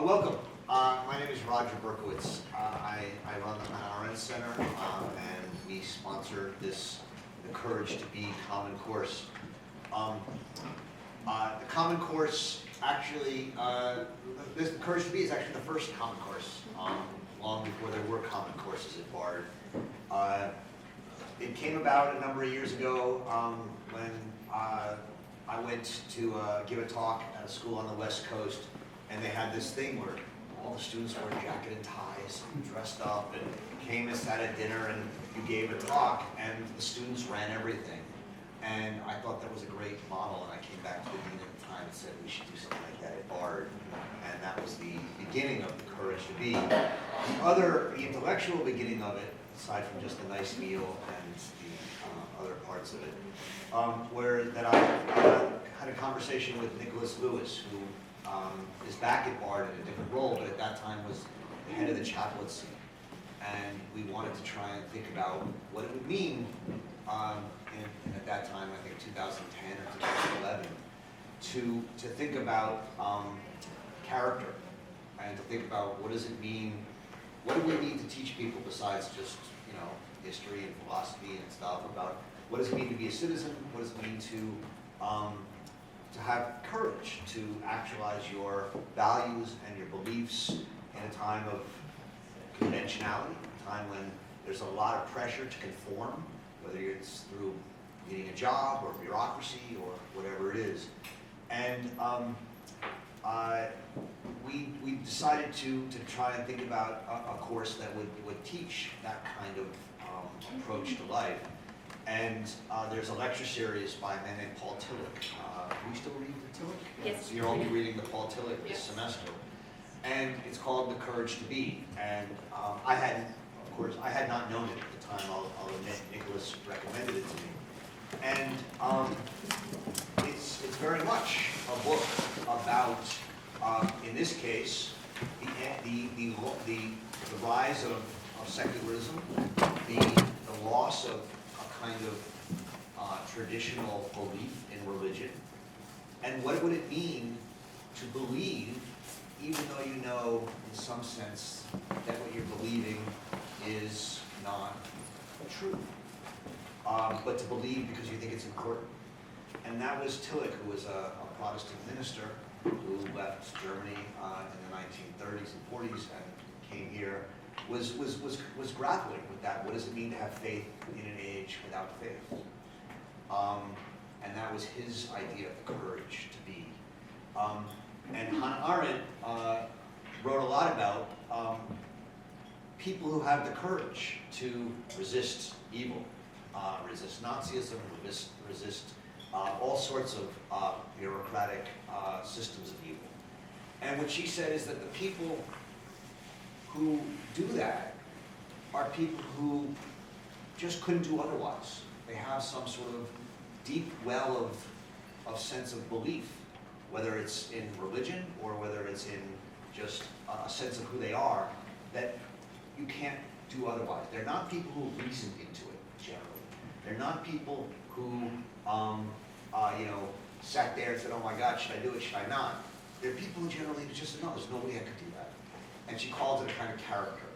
Welcome. My name is Roger Berkowitz. I run the RN Center, and we sponsor this The Courage to Be Common Course. The Common Course actually, this Courage to Be is actually the first Common Course, long before there were Common Courses at Bard. It came about a number of years ago when I went to give a talk at a school on the West Coast, and they had this thing where all the students wore jacket and ties and dressed up and came and sat at dinner, and you gave a talk and the students ran everything. And I thought that was a great model, and I came back to the dean at the time and said we should do something like that at Bard. And that was the beginning of the Courage to Be. The intellectual beginning of it, aside from just a nice meal and the other parts of it, where that I had a conversation with Nicholas Lewis, who is back at Bard in a different role, but at that time was the head of the chaplaincy. And we wanted to try and think about what it would mean at that time, I think 2010 or 2011, to think about character and to think about what does it mean, what do we need to teach people besides just, history and philosophy and stuff, about what does it mean to be a citizen, what does it mean to have courage to actualize your values and your beliefs in a time of conventionality, a time when there's a lot of pressure to conform, whether it's through getting a job or bureaucracy or whatever it is. And we decided to try and think about a course that would teach that kind of approach to life. And there's a lecture series by a man named Paul Tillich. We still read the Tillich? Yes. So you're all reading the Paul Tillich this semester. And it's called The Courage to Be. And I had not known it at the time, I'll admit. Nicholas recommended it to me. And it's very much a book about, in this case, the rise of secularism, the loss of a kind of traditional belief in religion, and what would it mean to believe, even though you know in some sense that what you're believing is not true, but to believe because you think it's important. And that was Tillich, who was a Protestant minister who left Germany in the 1930s and 40s and came here, was grappling with that. What does it mean to have faith in an age without faith? And that was his idea of the courage to be. And Hannah Arendt wrote a lot about people who have the courage to resist evil, resist Nazism, resist all sorts of bureaucratic systems of evil. And what she said is that the people who do that are people who just couldn't do otherwise. They have some sort of deep well of sense of belief, whether it's in religion or whether it's in just a sense of who they are, that you can't do otherwise. They're not people who reasoned into it, generally. They're not people who sat there and said, oh my God, should I do it, should I not? They're people who generally just said, no, there's no way I could do that. And she calls it a kind of character.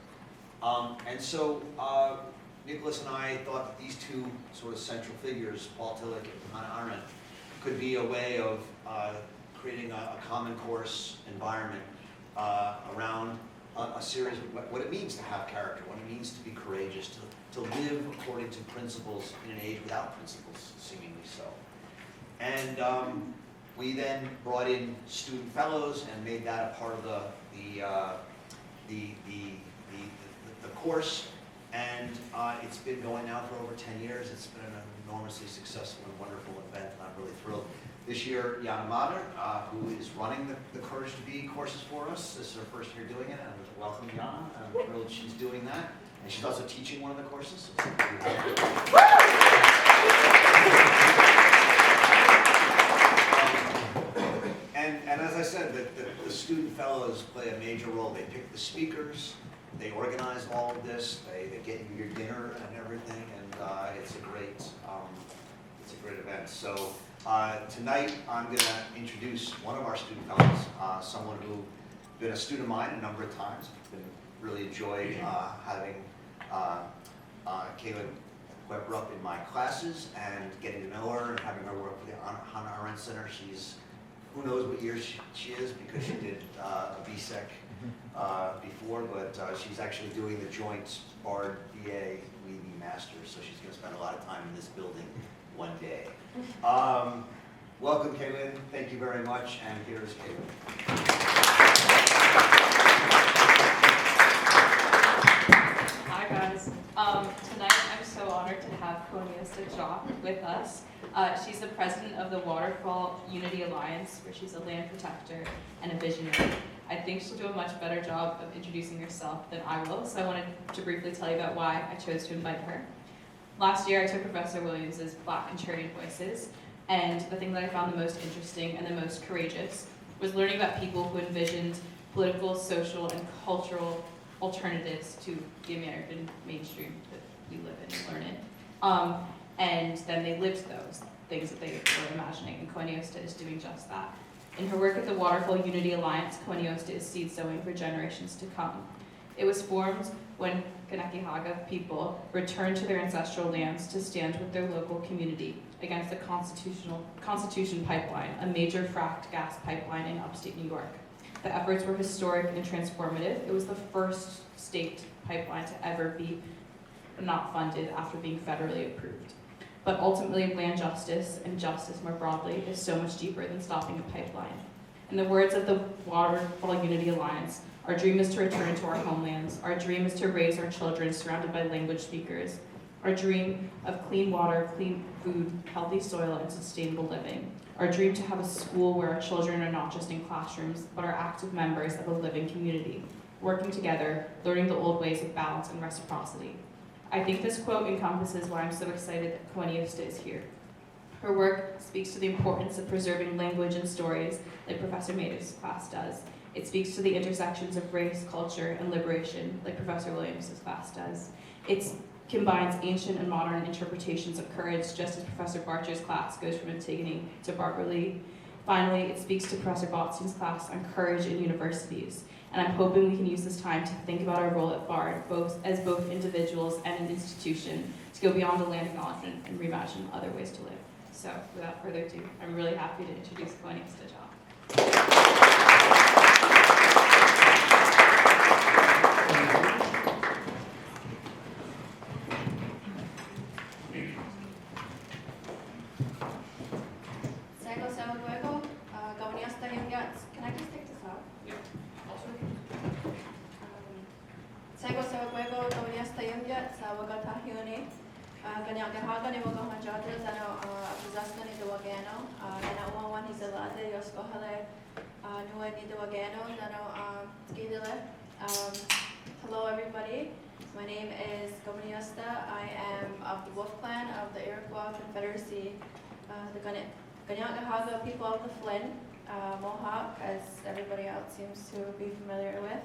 And so Nicholas and I thought that these two sort of central figures, Paul Tillich and Hannah Arendt, could be a way of creating a common course environment around a series of what it means to have character, what it means to be courageous, to live according to principles in an age without principles, seemingly so. And we then brought in student fellows and made that a part of the course. And it's been going now for over 10 years. It's been an enormously successful and wonderful event, and I'm really thrilled. This year, Jana Mader, who is running the Courage to Be courses for us, this is her first year doing it, and welcome, Jana. I'm thrilled she's doing that. And she's also teaching one of the courses. So and as I said, the student fellows play a major role. They pick the speakers, they organize all of this, they get you your dinner and everything, and it's a great event. So tonight I'm going to introduce one of our student fellows, someone who been a student of mine a number of times. Really enjoyed having Kaylin Weber up in my classes and getting to know her and having her work with the Hannah Arendt Center. She's, who knows what year she is, because she did a BSEC before, but she's actually doing the joint BARD BA Levy Masters, so she's going to spend a lot of time in this building one day. Welcome, Kaylin. Thank you very much, and here's Kaylin. Hi guys. Tonight I'm so honored to have Kawenniiosta Jock with us. She's the president of the Waterfall Unity Alliance, where she's a land protector and a visionary. I think she'll do a much better job of introducing herself than I will, so I wanted to briefly tell you about why I chose to invite her. Last year I took Professor Williams's Black Contrarian Voices, and the thing that I found the most interesting and the most courageous was learning about people who envisioned political, social, and cultural alternatives to the American mainstream that we live in and learn in. And then they lived those things that they were imagining, and Kawenniosta is doing just that. In her work at the Waterfall Unity Alliance, Kawenniosta is seed sowing for generations to come. It was formed when Kawenniiosta people returned to their ancestral lands to stand with their local community against the Constitution Pipeline, a major fracked gas pipeline in upstate New York. The efforts were historic and transformative. It was the first state pipeline to ever be not funded after being federally approved. But ultimately, land justice and justice more broadly is so much deeper than stopping a pipeline. In the words of the Waterfall Unity Alliance, our dream is to return to our homelands. Our dream is to raise our children surrounded by language speakers. Our dream of clean water, clean food, healthy soil, and sustainable living. Our dream to have a school where our children are not just in classrooms, but are active members of a living community, working together, learning the old ways of balance and reciprocity. I think this quote encompasses why I'm so excited that Kawenniosta is here. Her work speaks to the importance of preserving language and stories, like Professor Mader's class does. It speaks to the intersections of race, culture, and liberation, like Professor Williams' class does. It combines ancient and modern interpretations of courage, just as Professor Barcher's class goes from Antigone to Barbara Lee. Finally, it speaks to Professor Botstein's class on courage in universities. And I'm hoping we can use this time to think about our role at BARD, as both individuals and an institution, to go beyond the land acknowledgement and reimagine other ways to live. So, without further ado, I'm really happy to introduce Kawenniiosta Jock. Can I just take this out? Yeah. Kawenniosta Jock sa Wagatahuni. Ganyaga ni Wagahajaja zano abuzasta ni Dawagano. Dana umawan ni Zalade Yoskohale Nua ni Dawagano zano Skidile. Hello everybody. My name is Kawenniosta. I am of the Wolf Clan of the Iroquois Confederacy, the Ganyaga people of the Flynn. Mohawk, as everybody else seems to be familiar with.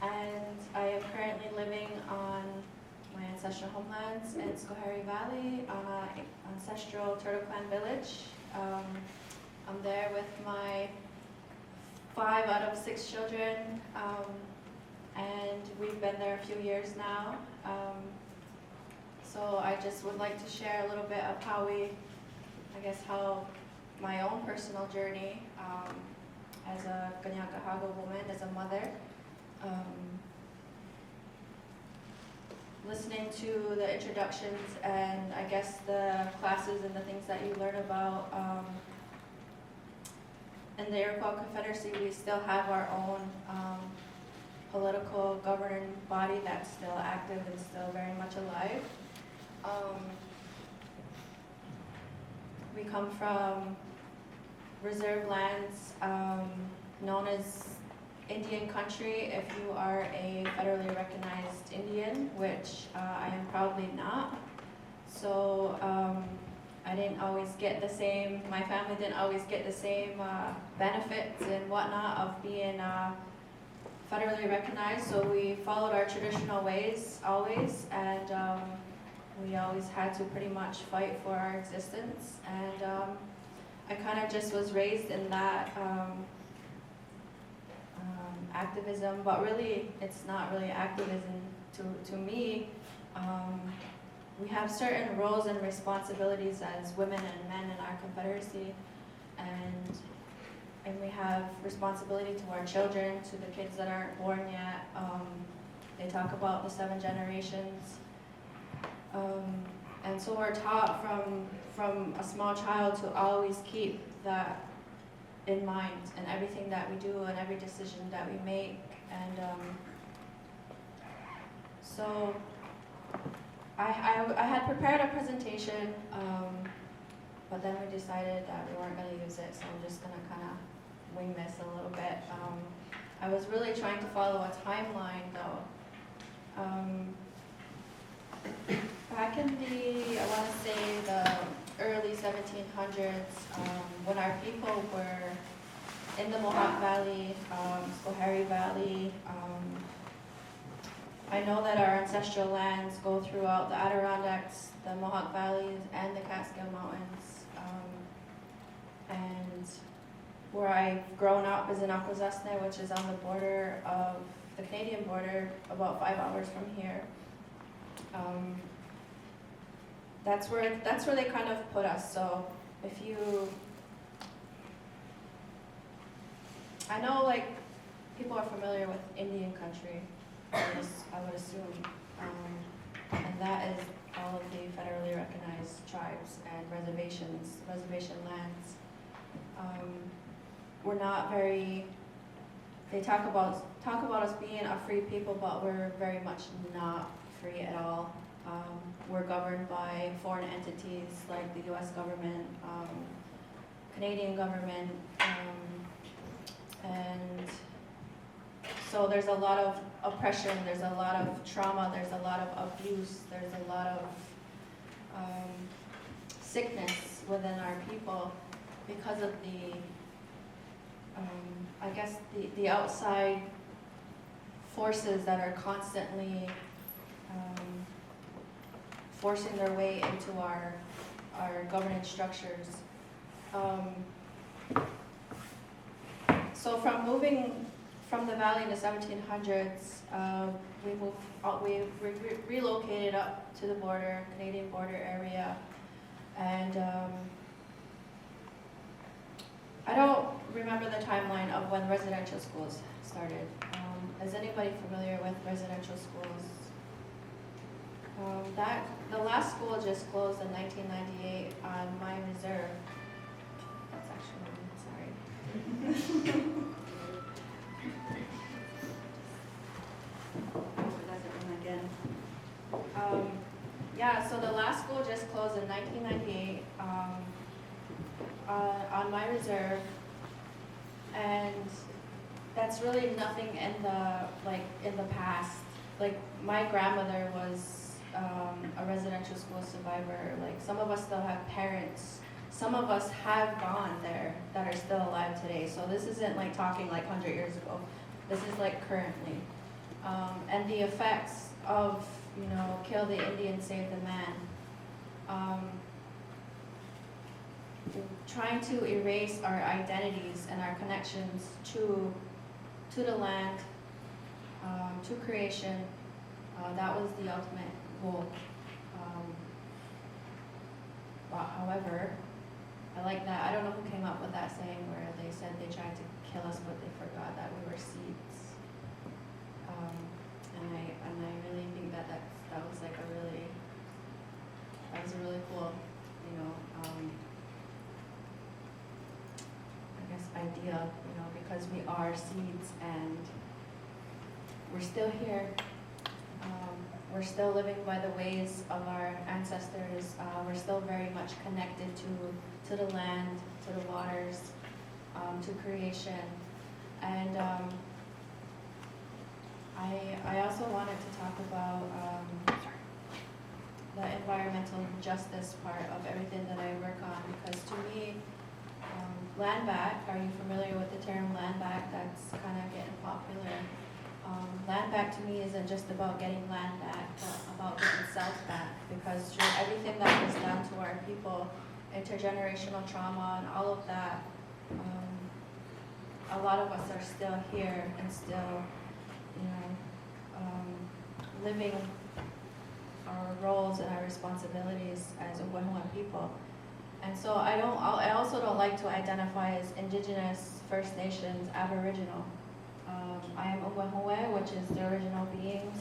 And I am currently living on my ancestral homelands in Schoharie Valley, on an ancestral Turtle Clan village. I'm there with my 5 out of 6 children, and we've been there a few years now. So I just would like to share a little bit of how my own personal journey as a Ganyaga woman, as a mother. Listening to the introductions and I guess the classes and the things that you learn about in the Iroquois Confederacy, we still have our own political governing body that's still active and still very much alive. We come from reserve lands known as Indian country if you are a federally recognized Indian, which I am probably not. So I didn't always get the same, my family didn't always get the same benefits and whatnot of being federally recognized. So we followed our traditional ways always, and we always had to pretty much fight for our existence. And I kind of just was raised in that activism, but really it's not really activism to me. We have certain roles and responsibilities as women and men in our confederacy, and we have responsibility to our children, to the kids that aren't born yet. They talk about the 7 generations. And so we're taught from a small child to always keep that in mind in everything that we do and every decision that we make. And so I had prepared a presentation, but then we decided that we weren't going to use it, so I'm just going to kind of wing this a little bit. I was really trying to follow a timeline, though. Back in I want to say the early 1700s, when our people were in the Mohawk Valley, Schoharie Valley, I know that our ancestral lands go throughout the Adirondacks, the Mohawk Valleys, and the Catskill Mountains. And where I've grown up is in Akwesasne, which is on the border of the Canadian border, about 5 hours from here. That's where they kind of put us. So if you, I know like people are familiar with Indian country, I would assume, and that is all of the federally recognized tribes and reservation lands. We're not very. They talk about us being a free people, but we're very much not free at all. We're governed by foreign entities like the U.S. government, Canadian government, and so there's a lot of oppression, there's a lot of trauma, there's a lot of abuse, there's a lot of sickness within our people because of the, I guess, the outside forces that are constantly forcing their way into our governance structures. So from moving from the valley in the 1700s, we relocated up to the border, Canadian border area, and I don't remember the timeline of when residential schools started. Is anybody familiar with residential schools? The last school just closed in 1998 on my reserve. That's actually, sorry. Again. Yeah, so the last school just closed in 1998 on my reserve, and that's really nothing in the past. Like my grandmother was a residential school survivor. Like some of us still have parents. Some of us have gone there that are still alive today. So this isn't like talking like 100 years ago. This is like currently. And the effects of, kill the Indian, save the man. Trying to erase our identities and our connections to the land, to creation. That was the ultimate goal. However, I like that. I don't know who came up with that saying where they said they tried to kill us, but they forgot that we were seeds. And I really think that was like a really cool, I guess idea, because we are seeds and we're still here. We're still living by the ways of our ancestors. We're still very much connected to the land, to the waters, to creation. And I also wanted to talk about the environmental justice part of everything that I work on, because to me, land back, are you familiar with the term land back? That's kind of getting popular. Land back to me isn't just about getting land back, but about getting self back, because through everything that was done to our people, intergenerational trauma and all of that, a lot of us are still here and still, living our roles and our responsibilities as Oklahoma people. And so I also don't like to identify as Indigenous, First Nations, Aboriginal. I am Oklahoma, which is the original beings,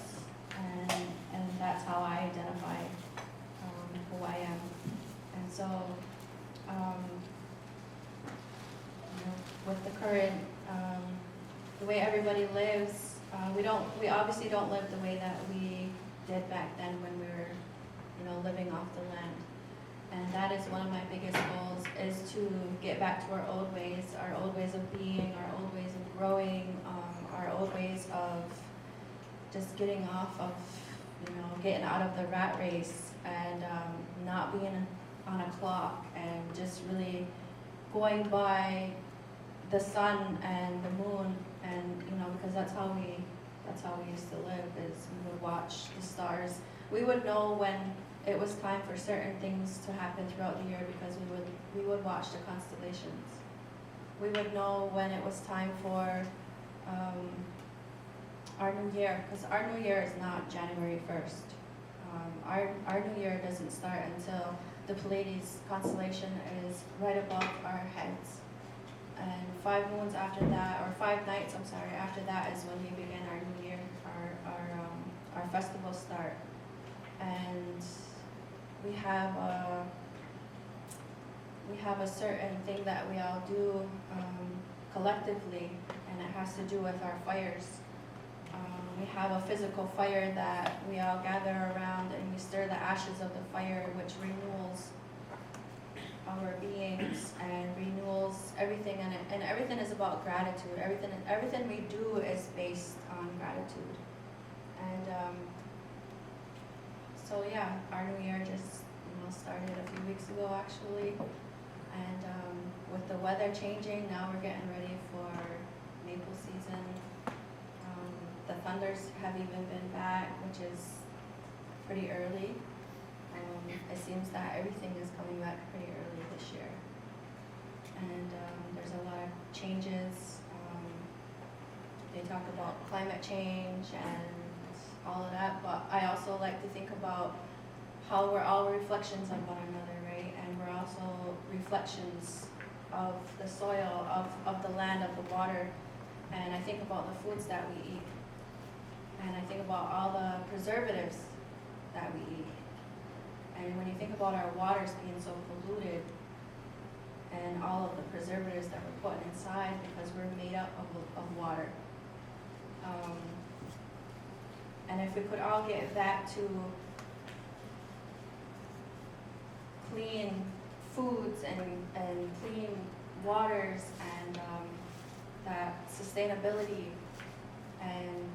and that's how I identify who I am. And so, with the current, the way everybody lives, we obviously don't live the way that we did back then when we were, living off the land. And that is one of my biggest goals, is to get back to our old ways of being, our old ways of growing, our old ways of just getting off of, getting out of the rat race and not being on a clock and just really going by the sun and the moon, and because that's how we used to live, is we would watch the stars. We would know when it was time for certain things to happen throughout the year because we would watch the constellations. We would know when it was time for our new year, because our new year is not January 1st. Our new year doesn't start until the Pleiades constellation is right above our heads. And 5 moons after that, or 5 nights, after that is when we begin our new year, our festivals start. And we have a certain thing that we all do collectively, and it has to do with our fires. We have a physical fire that we all gather around, and we stir the ashes of the fire, which renewals our beings and renewals everything, and everything is about gratitude. Everything we do is based on gratitude. And so yeah, our new year just started a few weeks ago actually, and with the weather changing, now we're getting ready for maple season. The thunders have even been back, which is pretty early. It seems that everything is coming back pretty early this year, and there's a lot of changes. They talk about climate change and all of that, but I also like to think about how we're all reflections of one another, right? And we're also reflections of the soil, of the land, of the water. And I think about the foods that we eat. And I think about all the preservatives that we eat. And when you think about our waters being so polluted and all of the preservatives that we're putting inside because we're made up of water. And if we could all get back to clean foods and clean waters and that sustainability, and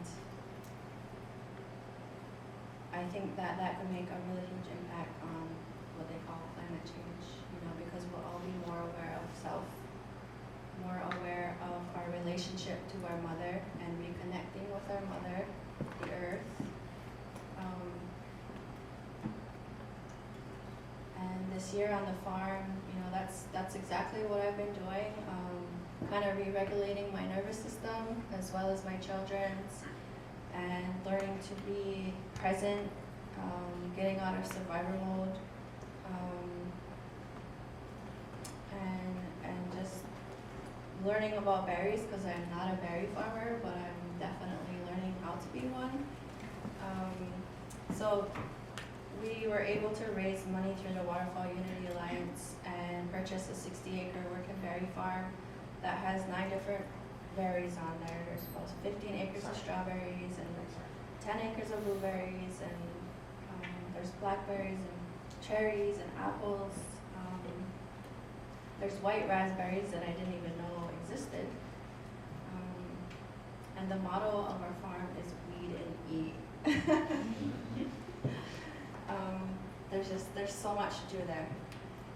I think that could make a really huge impact on what they call climate change, because we'll all be more aware of self, more aware of our relationship to our mother and reconnecting with our mother, the earth. And this year on the farm, that's exactly what I've been doing, kind of re-regulating my nervous system as well as my children's, and learning to be present, getting out of survivor mode, and just learning about berries, because I'm not a berry farmer, but I'm definitely learning how to be one. So we were able to raise money through the Waterfall Unity Alliance and purchase a 60-acre working berry farm that has 9 different berries on there. There's about 15 acres of strawberries and 10 acres of blueberries, and there's blackberries and cherries and apples. There's white raspberries that I didn't even know existed. And the motto of our farm is weed and eat. There's so much to do there.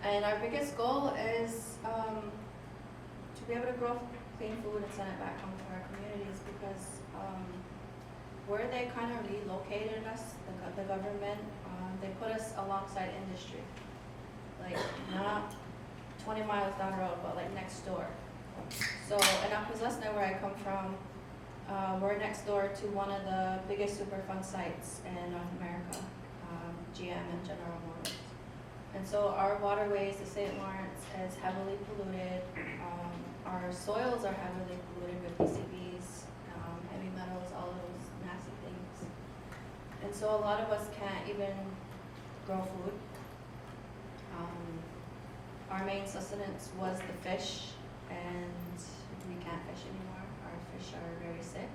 And our biggest goal is to be able to grow clean food and send it back home to our communities, because where they kind of relocated us, the government, they put us alongside industry. Like not 20 miles down the road, but like next door. So in Akwesasne, where I come from, we're next door to one of the biggest Superfund sites in North America, GM and General Motors. And so our waterways, the St. Lawrence, is heavily polluted. Our soils are heavily polluted with PCBs, heavy metals, all those nasty things. And so a lot of us can't even grow food. Our main sustenance was the fish, and we can't fish anymore. Our fish are very sick.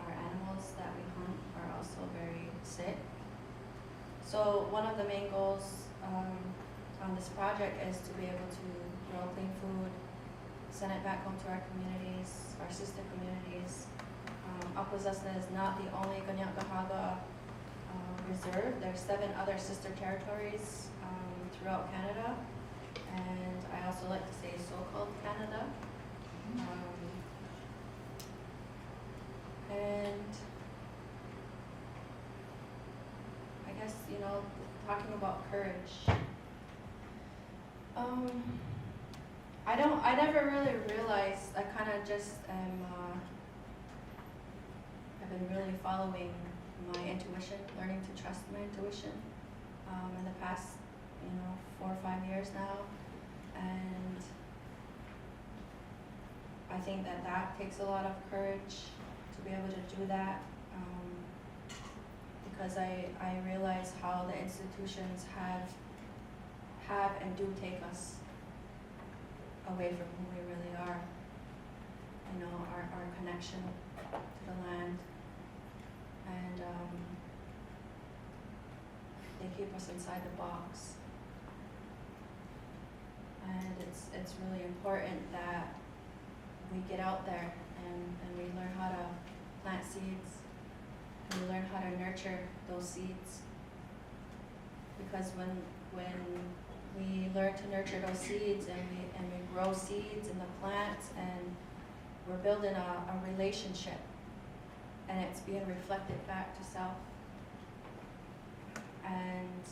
Our animals that we hunt are also very sick. So one of the main goals on this project is to be able to grow clean food, send it back home to our communities, our sister communities. Akwesasne is not the only Kawenniosta reserve. There's 7 other sister territories throughout Canada, and I also like to say so-called Canada. And I guess, you know, talking about courage. I never really realized, I kind of just I've been really following my intuition, learning to trust my intuition in the past, 4 or 5 years now. And I think that takes a lot of courage to be able to do that. Because I realize how the institutions have and do take us away from who we really are. Our connection to the land, and they keep us inside the box. And it's really important that we get out there and we learn how to plant seeds. And we learn how to nurture those seeds, because when we learn to nurture those seeds and we grow seeds in the plants, and we're building a relationship, and it's being reflected back to self. And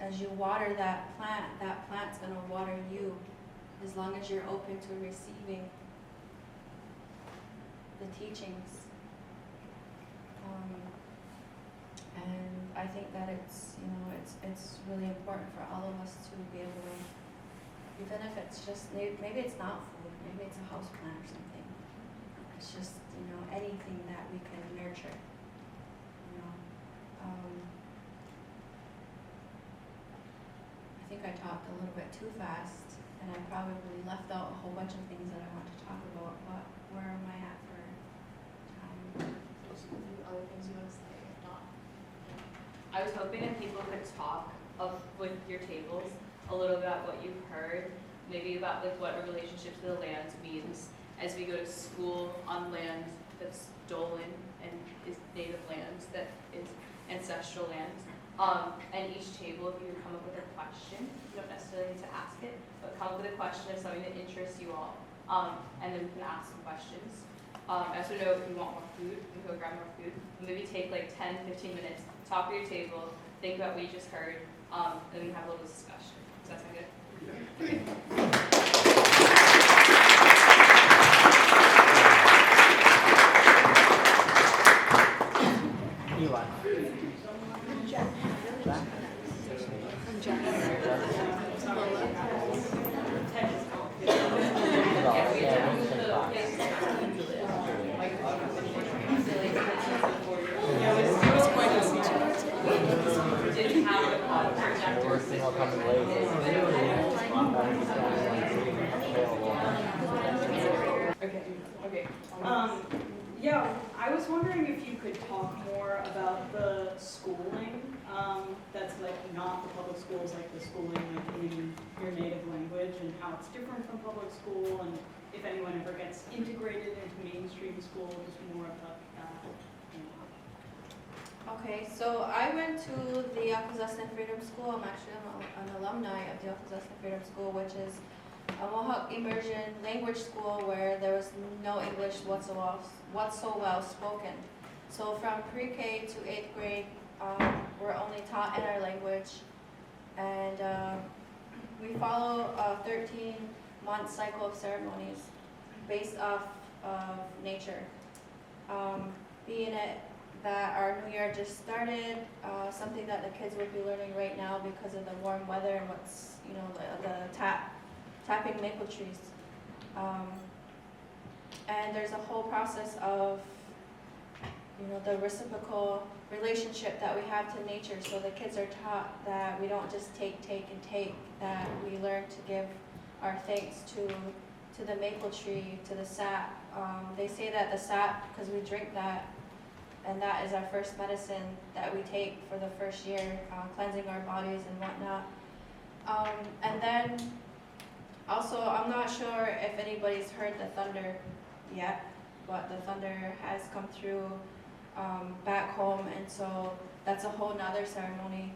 as you water that plant's gonna water you, as long as you're open to receiving the teachings. And I think that it's really important for all of us to be able to, even if it's just, maybe it's not food, maybe it's a house plant or something. It's just, anything that we can nurture. I think I talked a little bit too fast, and I probably left out a whole bunch of things that I want to talk about, but where am I at for time? Other things you want to say, if not? I was hoping that people could talk with your tables a little bit about what you've heard, maybe about what a relationship to the land means as we go to school on land that's stolen and is native land, that is ancestral land. And each table, if you could come up with a question, you don't necessarily need to ask it, but come up with a question of something that interests you all, and then we can ask some questions. I also know if you want more food, you can go grab more food. Maybe take like 10-15 minutes, talk with your table, think about what you just heard, then we can have a little discussion. Does that sound good? Yeah. Okay. Yeah, I was wondering if you could talk more about the schooling that's like not the public schools, like the schooling like in your native language, and how it's different from public school, and if anyone ever gets integrated into mainstream school, just more about that. Okay, so I went to the Akwesasne Freedom School. I'm actually an alumni of the Akwesasne Freedom School, which is a Mohawk immersion language school where there was no English whatsoever spoken. So from pre-K to 8th grade, we're only taught in our language, and we follow a 13 month cycle of ceremonies based off of nature. Being it that our new year just started, something that the kids would be learning right now because of the warm weather and what's, the tapping maple trees. And there's a whole process of, the reciprocal relationship that we have to nature. So the kids are taught that we don't just take, that we learn to give our thanks to the maple tree, to the sap. They say that the sap, because we drink that, and that is our first medicine that we take for the first year, cleansing our bodies and whatnot. And then, also, I'm not sure if anybody's heard the thunder yet, but the thunder has come through back home, and so that's a whole nother ceremony.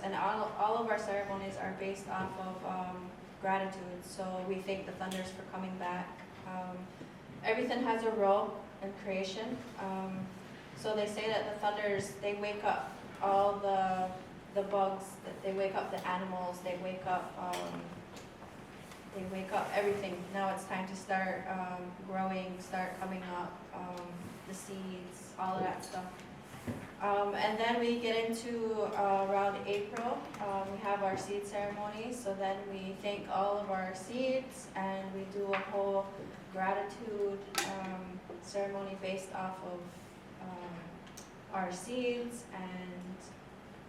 And all of our ceremonies are based off of gratitude, so we thank the thunders for coming back. Everything has a role in creation. So they say that the thunders, they wake up all the bugs, that they wake up the animals, they wake up everything. Now it's time to start growing, start coming up, the seeds, all of that stuff. And then we get into around April, we have our seed ceremony. So then we thank all of our seeds, and we do a whole gratitude ceremony based off of our seeds. And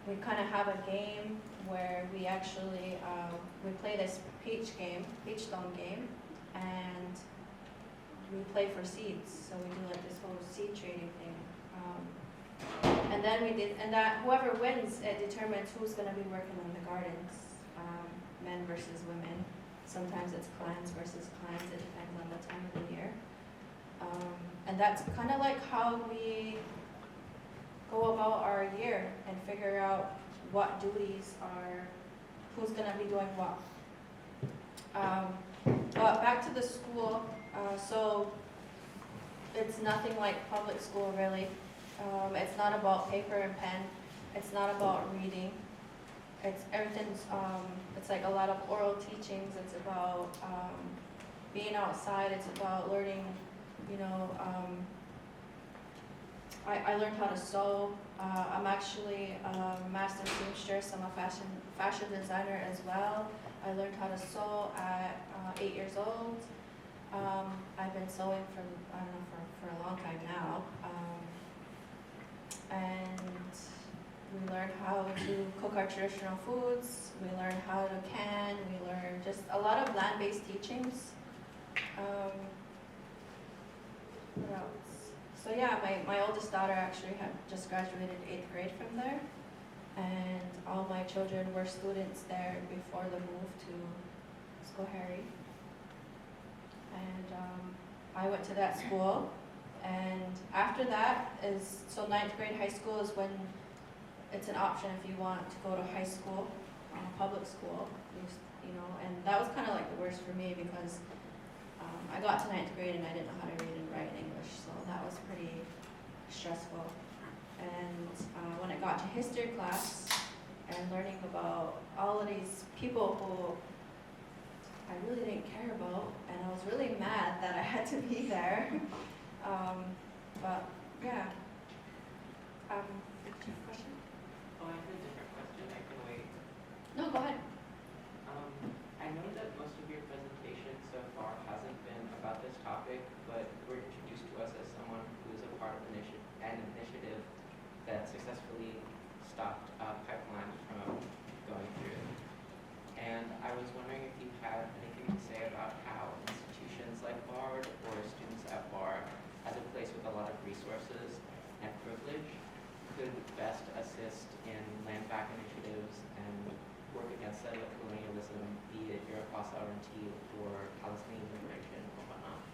we kind of have a game where we actually we play this peach stone game, and we play for seeds. So we do like this whole seed trading thing. And then whoever wins, it determines who's going to be working on the gardens, men versus women. Sometimes it's clans versus clans. It depends on the time of the year. And that's kind of like how we go about our year and figure out what duties are, who's going to be doing what. But back to the school, so it's nothing like public school really. It's not about paper and pen. It's not about reading. Everything's, it's like a lot of oral teachings. It's about being outside. It's about learning, I learned how to sew. I'm actually a master seamstress. I'm a fashion designer as well. I learned how to sew at 8 years old. I've been sewing for a long time now. And we learned how to cook our traditional foods. We learned how to can. We learned just a lot of land-based teachings. What else? So yeah, my oldest daughter actually had just graduated 8th grade from there. And all my children were students there before the move to Schoharie. And I went to that school. And after that so 9th grade high school is when it's an option if you want to go to high school, public school, and that was kind of like the worst for me because I got to 9th grade and I didn't know how to read and write in English, so that was pretty stressful. And when it got to history class and learning about all of these people who I really didn't care about, and I was really mad that I had to be there. But yeah. Did you have a question? Oh, I have a different question. I can wait. No, go ahead. I know that most of your presentation so far hasn't been about this topic, but you were introduced to us as someone who is a part of an initiative that successfully stopped pipelines from going through. And I was wondering if you had anything to say about how institutions like BARD or students at BARD, as a place with a lot of resources and privilege, could best assist in land back initiatives and work against settler colonialism, be it Iroquois sovereignty or Palestinian liberation or whatnot.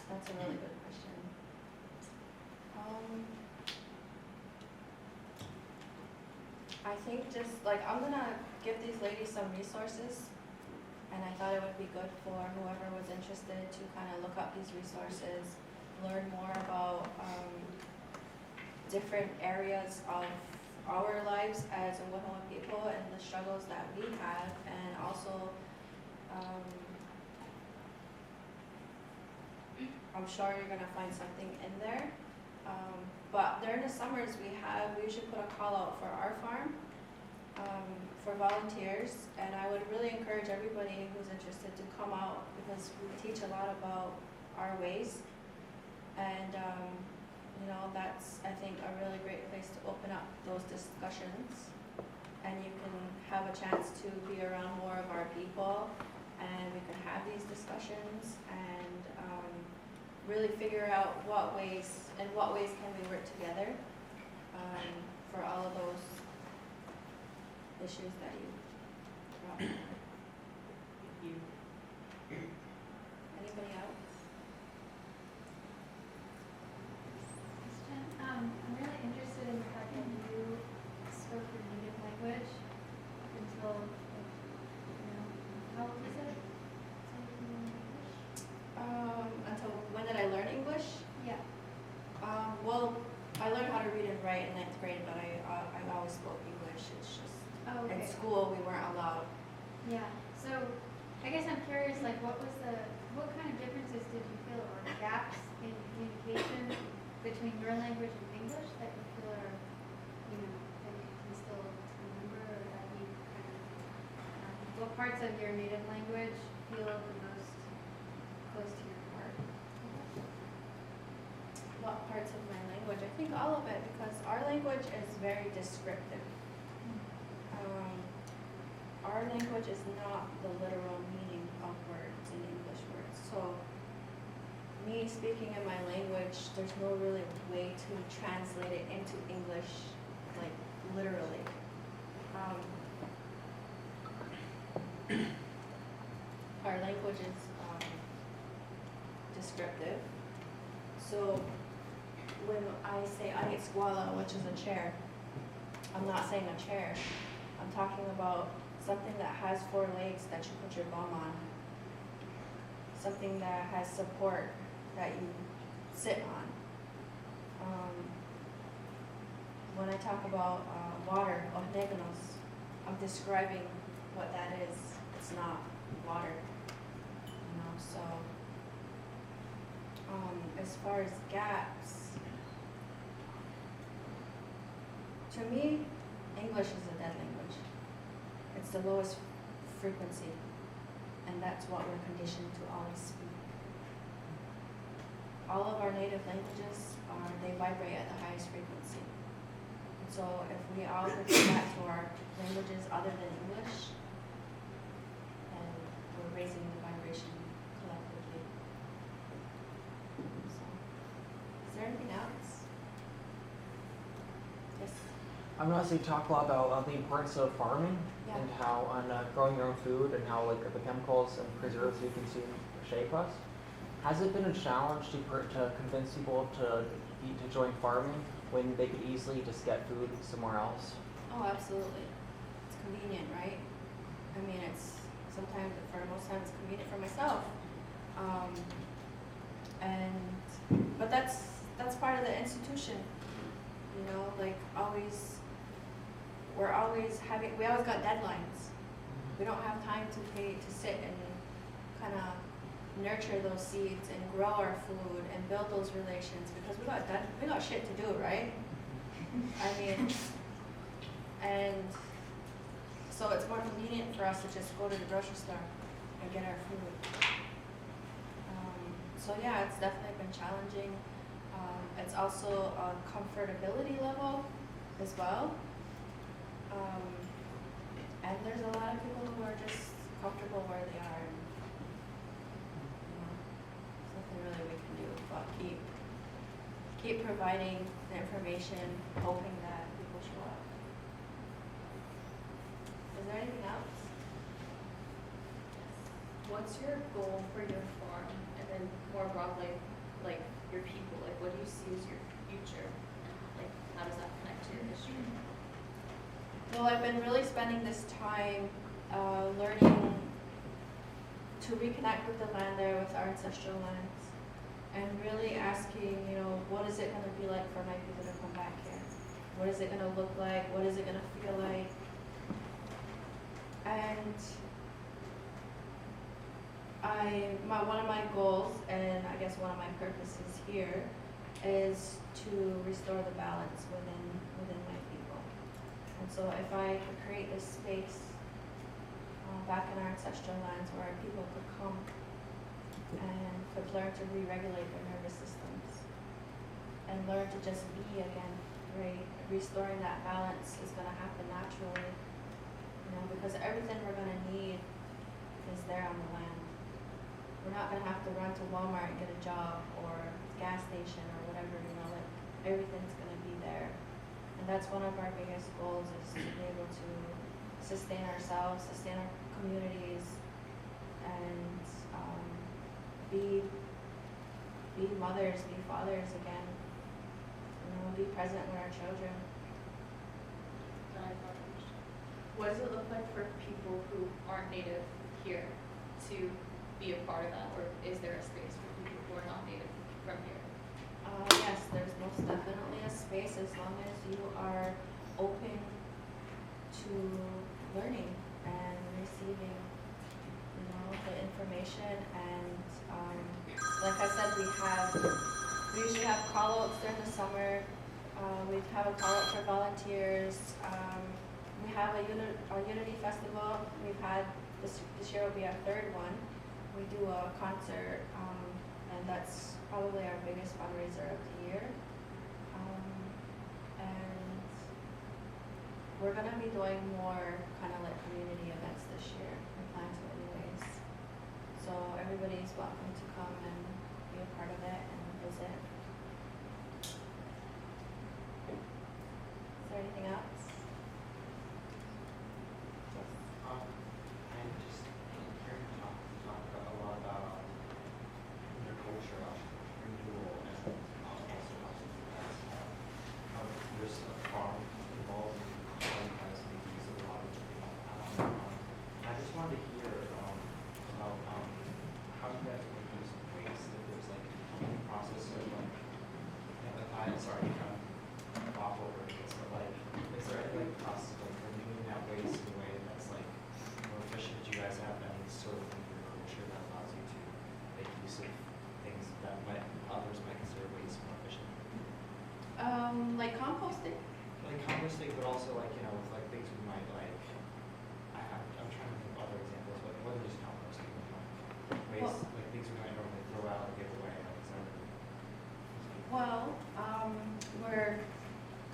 That's a really good question. I think just like I'm gonna give these ladies some resources, and I thought it would be good for whoever was interested to kind of look up these resources, learn more about different areas of our lives as Oahuan people and the struggles that we have, and also I'm sure you're gonna find something in there. But during the summers we usually put a call out for our farm for volunteers, and I would really encourage everybody who's interested to come out because we teach a lot about our ways, and you know, that's, I think, a really great place to open up those discussions, and you can have a chance to be around more of our people, and we can have these discussions and really figure out in what ways can we work together for all of those issues that you brought up. Thank you. Anybody else? Question. I'm really interested in the fact that you spoke your native language up until, how old is it? Until when did I learn English? Yeah. Well, I learned how to read and write in 9th grade, but I always spoke English. It's just Oh, in okay. school we weren't allowed. Yeah. So I guess I'm curious, like, what kind of differences did you feel, or gaps in communication between your language and English that you feel are, that you can still remember, or that you kind of, what parts of your native language feel the most close to your heart? What parts of my language? I think all of it, because our language is very descriptive. Our language is not the literal meaning of words in English words. So me speaking in my language, there's no really way to translate it into English, like literally. Our language is descriptive. So when I say I escuela, which is a chair, I'm not saying a chair. I'm talking about something that has 4 legs that you put your bum on. Something that has support that you sit on. When I talk about water, orégano's, I'm describing what that is. It's not water, so as far as gaps, to me, English is a dead language. It's the lowest frequency, and that's what we're conditioned to always speak. All of our native languages, they vibrate at the highest frequency. So if we all could go back to our languages other than English, then we're raising the vibration collectively. So, is there anything else? Yes. I'm going to talk a lot about the importance of farming Yeah. and how growing your own food and how like the chemicals and preservatives we consume shape us. Has it been a challenge to convince people to join farming when they could easily just get food somewhere else? Oh, absolutely. It's convenient, right? I mean, it's sometimes, for most times, it's convenient for myself. But that's part of the institution, like always, we always got deadlines. We don't have time to sit and kind of nurture those seeds and grow our food and build those relations because we got shit to do, right? I mean, and so it's more convenient for us to just go to the grocery store and get our food. So yeah, it's definitely been challenging. It's also a comfortability level as well. And there's a lot of people who are just comfortable where they are. And, there's nothing really we can do but keep providing the information, hoping that people show up. Is there anything else? What's your goal for your farm, and then more broadly, like your people? Like, what do you see as your future? Like, how does that connect to your history? Well, I've been really spending this time learning to reconnect with the land there, with our ancestral lands, and really asking, what is it going to be like for my people to come back here? What is it gonna look like? What is it gonna feel like? And one of my goals, and I guess one of my purposes here, is to restore the balance within my people. And so if I could create this space back in our ancestral lands where our people could come and could learn to re-regulate their nervous systems and learn to just be again, right? Restoring that balance is gonna happen naturally, you know, because everything we're gonna need is there on the land. We're not gonna have to run to Walmart and get a job or gas station or whatever, you know, like everything's gonna be there. And that's one of our biggest goals, is to be able to sustain ourselves, sustain our communities, and be mothers, be fathers again. You know, be present with our children. What does it look like for people who aren't native here to be a part of that, or is there a space for people who are not native from here? Yes, there's most definitely a space as long as you are open to learning and receiving, you know, the information. And like I said, we usually have call-outs during the summer. We have a call-out for volunteers. We have a Unity Festival. We've had, this year will be our third one. We do a concert, and that's probably our biggest fundraiser of the year. And we're gonna be doing more kind of like community events this year. We plan to anyways. So everybody's welcome to come and be a part of it and visit. Is there anything else? Yes. I'm just hearing you talk a lot about your culture of renewal and also how there's a farm involved in how you guys make use of a lot of I just wanted to hear about how you guys reduce waste, if there's like a process of like, sorry, kind of off over this, but like, is there any like process of like renewing that waste in a way that's like more efficient? Do you guys have any sort of thing in your culture that allows you to make use of things that others might consider waste more efficient? Like composting? Like composting, but also like, you know, with like things we might like, I'm trying to think of other examples, but more than just composting, you know, waste, like things we might normally throw out or give away, like something. Well, we're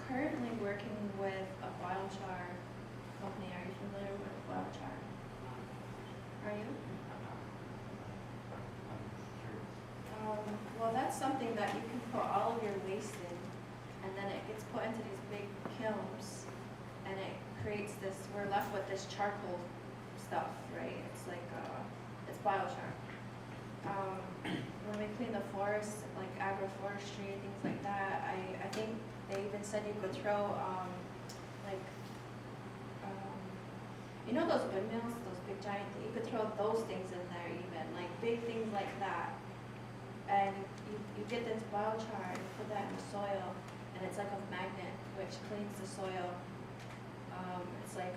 currently working with a biochar company. Are you familiar with biochar? Are you? I'm curious. Well, that's something that you can put all of your waste in, and then it gets put into these big kilns, and it creates this, we're left with this charcoal stuff, right? It's like, it's biochar. When we clean the forest, like agroforestry, things like that, I think they even said you could throw, you know those windmills, those big giant, you could throw those things in there even, like big things like that. And you get this biochar and you put that in the soil, and it's like a magnet which cleans the soil. It's like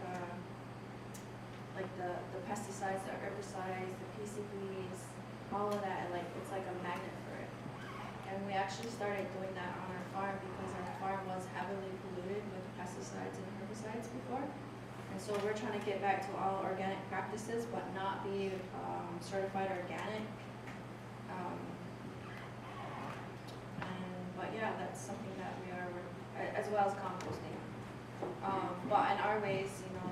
the pesticides, the herbicides, the PCBs, all of that, like it's like a magnet for it. And we actually started doing that on our farm because our farm was heavily polluted with pesticides and herbicides before. And so we're trying to get back to all organic practices, but not be certified organic. But yeah, that's something that we are, as well as composting. But in our ways, you know,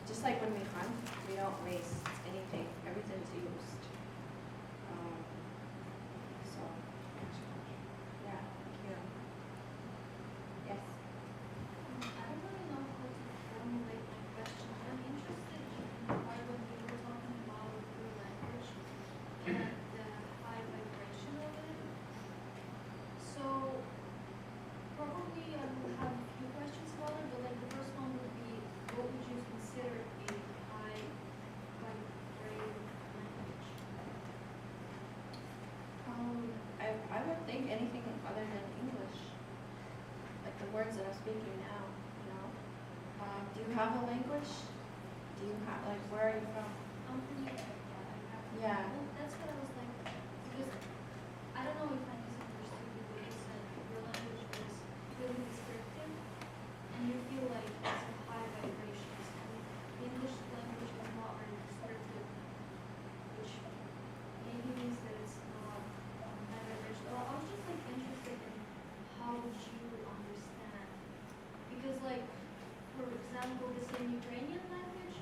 just like when we hunt, we don't waste anything. Everything's used. So, yeah, thank you. Yes. I don't really know how to formulate my question. I'm interested in part when we were talking about the language and the high vibration of it. So probably I will have a few questions about it, but like the first one would be, what would you consider a high vibrating language? I would think anything other than English. Like the words that I'm speaking now, you know? Do you have a language? Do you have, like, where are you from? I'm from New York, Yeah. Well, that's what I was like, because I don't know if I misunderstood you, but you said your language was really descriptive, and you feel like it's a high vibration. So the English language is not very descriptive, which maybe means that it's not high vibration. Well, I was just like interested in how would you understand, because like, for example, the same Ukrainian language,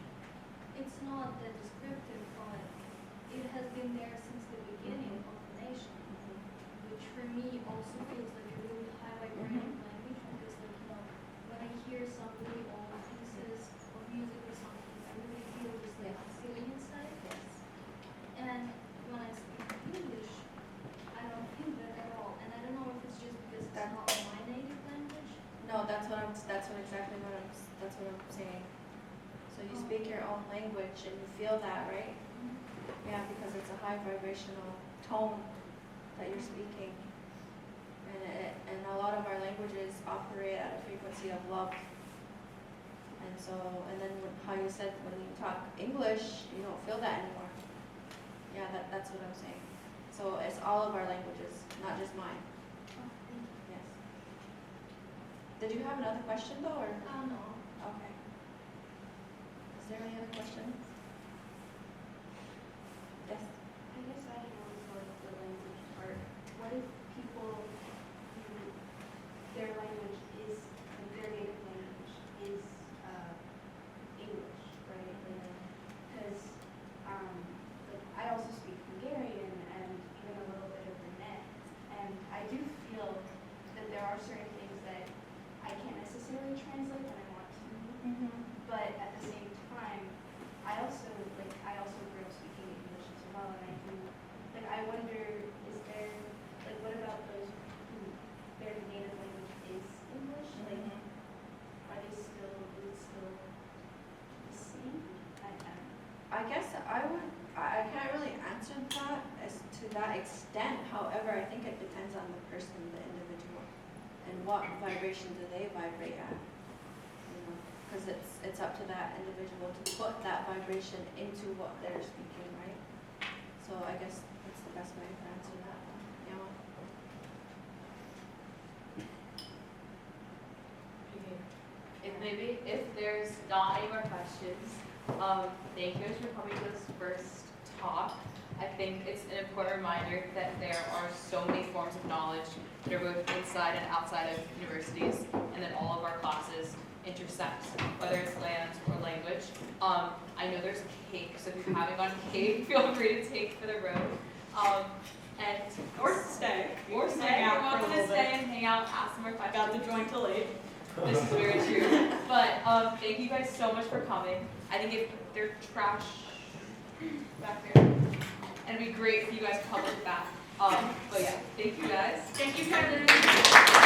it's not that descriptive, but it has been there since the beginning of the nation, which for me also feels like a really high vibrating language, because like, you know, when I hear some really old pieces of music or something, I really feel this like feeling inside. And when I speak English, I don't feel that at all. And I don't know if it's just because it's not my native language. No, that's what exactly what I'm saying. So you speak your own language and you feel that, right? Yeah, because it's a high vibrational tone that you're speaking. And a lot of our languages operate at a frequency of love. And so, and then how you said when you talk English, you don't feel that anymore. Yeah, that's what I'm saying. So it's all of our languages, not just mine. Yes. Did you have another question though, or? No. Okay. Is there any other questions? Yes. I guess I know sort of the language part. What if people who their language is, like their native language is English, right? Because like I also speak Hungarian and even a little bit of Rennet, and I do feel that there are certain things that I can't necessarily translate and I want to, but at the same time, I also grew up speaking English as well, and I do, like, I wonder, is there, like, what about those who their native language is English? Like, are they still, is it still the same? I don't know. I guess I can't really answer that as to that extent. However, I think it depends on the person, the individual, and what vibration do they vibrate at. You know, because it's up to that individual to put that vibration into what they're speaking, right? So I guess that's the best way to answer that one. Yeah. If there's not any more questions, thank you guys for coming to this first talk. I think it's an important reminder that there are so many forms of knowledge that are both inside and outside of universities, and that all of our classes intersect, whether it's land or language. I know there's cake, so if you haven't gotten cake, feel free to take for the road. And Or stay. Or You can stay. hang You're out for a welcome to little stay bit. and hang out, ask some more questions. Got the joint till 8. This is very true. But thank you guys so much for coming. I think if they're trash back there, and it'd be great if you guys published that. But yeah, thank you guys. Thank you, Kevin.